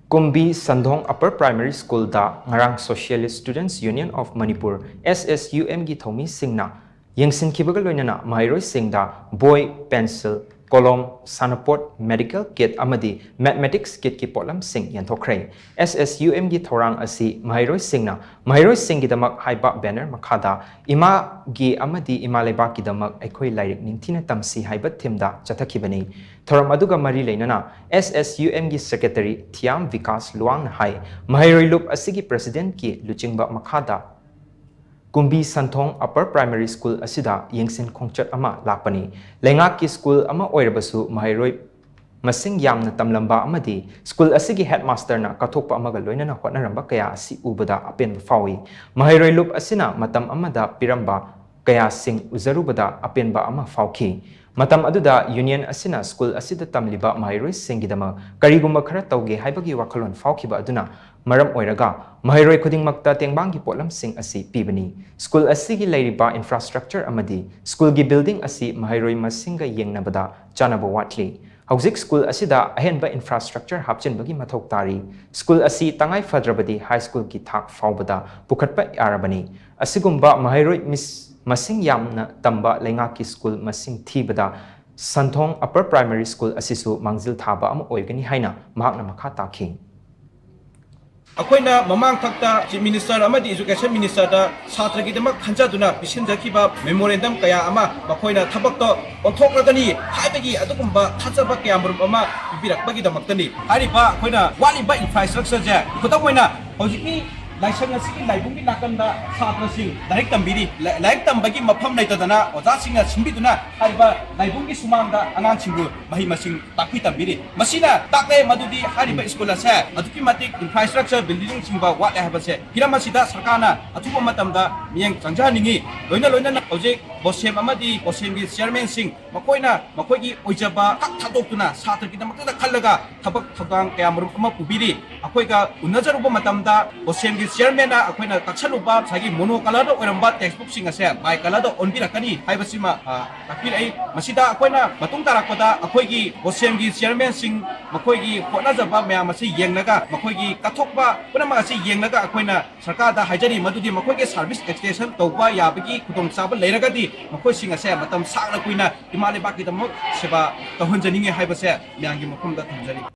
KUMBI SANDHONG Upper Primary School da ngarang Socialist Students Union of Manipur SSUM gi THOUMEE SHINGNA YENGSINKHIBAGA LOINANA Maheiroi Shing da boy pencil KOLOM SANAPOT medical kit AMADI mathematics kit ki Potlam Shing Yenthokkhre SSUM gi thorang asi Maheiroi Shingna Maheiroi Shing gi damak haiba banner makhada ima gi AMADI ima leba ki damak aikhoi lairik ningthina tamsi haiba thimda chathakibani thoram aduga mari leinana SSUM gi secretary Thiam Vikas Luang hai Maheiroi Lup asigi president ki luchingba makhada KUMBI SANDHONG Upper Primary School asida yengsin khongchat ama lakpani lengak ki school ama oirabasu Maheiroi masing yamna tamlamba amadi school asigi headmaster na kathokpa amaga loinana hotnaramba kaya asi ubada apen fawi Maheiroi Lup asina matam amada piramba kaya sing uzarubada apenba ama fawki matam aduda union asina school asida tamliba Maheiroi Shing gidama karigumba khara tawge haibagi wakhalon fawkiba aduna maram oiraga Maheiroi khudingmakta tengbangi Potlam Shing asi pibani school asigi lairiba infrastructure amadi school gi building asi Maheiroi masinga yengnabada chanaba watli hauzik school asida ahenba infrastructure hapchenbagi mathok tari school asi tangai fadrabadi high school ki thak fawbada pukhatpa arabani asigumba Maheiroi masing yamna tamba lengaki school masing thibada SANDHONG Upper Primary School asisu mangzil thaba ama oigani haina mahakna makha takhi अखोइना ममांग थक्ता chief minister अमदी education minister दा छात्र की दमक खंजादुना पिसिनजखिबा memorandum कया अमा मखोइना थबकतो ओंथोकरगनी हाइबगी अदुगुंबा थाजबा कयामरुम अमा बिबिरकबगी दमक्तनी हारिबा अखोइना वालिबा इंफ्रास्ट्रक्चर जे खुदमोइना हौजिकी लाइसंग असि लाइबुंगी नाकंदा छात्रसिंग डाइरेक्ट तंबिरी लाइक तंबगी मफम लैतदना ओजासिंगा सिंबिदुना हारिबा लाइबुंगी सुमांगदा अनांगसिंगु महि मसिंग ताकि तंबिरी मसिना ताकले मदुदी हारिबा स्कूल असे अदुकी मतिक इंफ्रास्ट्रक्चर बिल्डिंग सिंबा वाटे हाबसे हिरामसिदा सरकारना अथुबा मतमदा मियंग चंजानिंगी लोइना हौजिक बोसेम अमदी बोसेमगी चेयरमैन सिंग मकोइना मकोइगी ओइजबा थादोक्तुना छात्रकी दमक्तदा खल्लगा थबक थगांग कयामरुम अमा पुबिरी अखोइगा उन्नजरुबा मतमदा बोसेमगी चेयरमैन अखोइना तक्सलुबा सागी मोनो कलर ओरंबा टेक्सटबुक सिंग असे बाय कलर ओनबिरकनी हाइबसिमा ताकिरई मसिदा अखोइना मतुंग तारकपदा अखोइगी बोसेमगी चेयरमैन सिंग मखोइगी होनाजबा मयाम असे येंगनगा मखोइगी कथोकबा पुनम असे येंगनगा अखोइना सरकारदा हाइजरी मदुदी मखोइगी सर्विस एक्सटेंशन तौबा याबगी खुदोंग चाबा लेरगदी मखोइ सिंग असे मतम सागना कुइना इमालेबाकी दमक सेवा तहनजनिंगे हाइबसे म्यांगी मफमदा थंजरी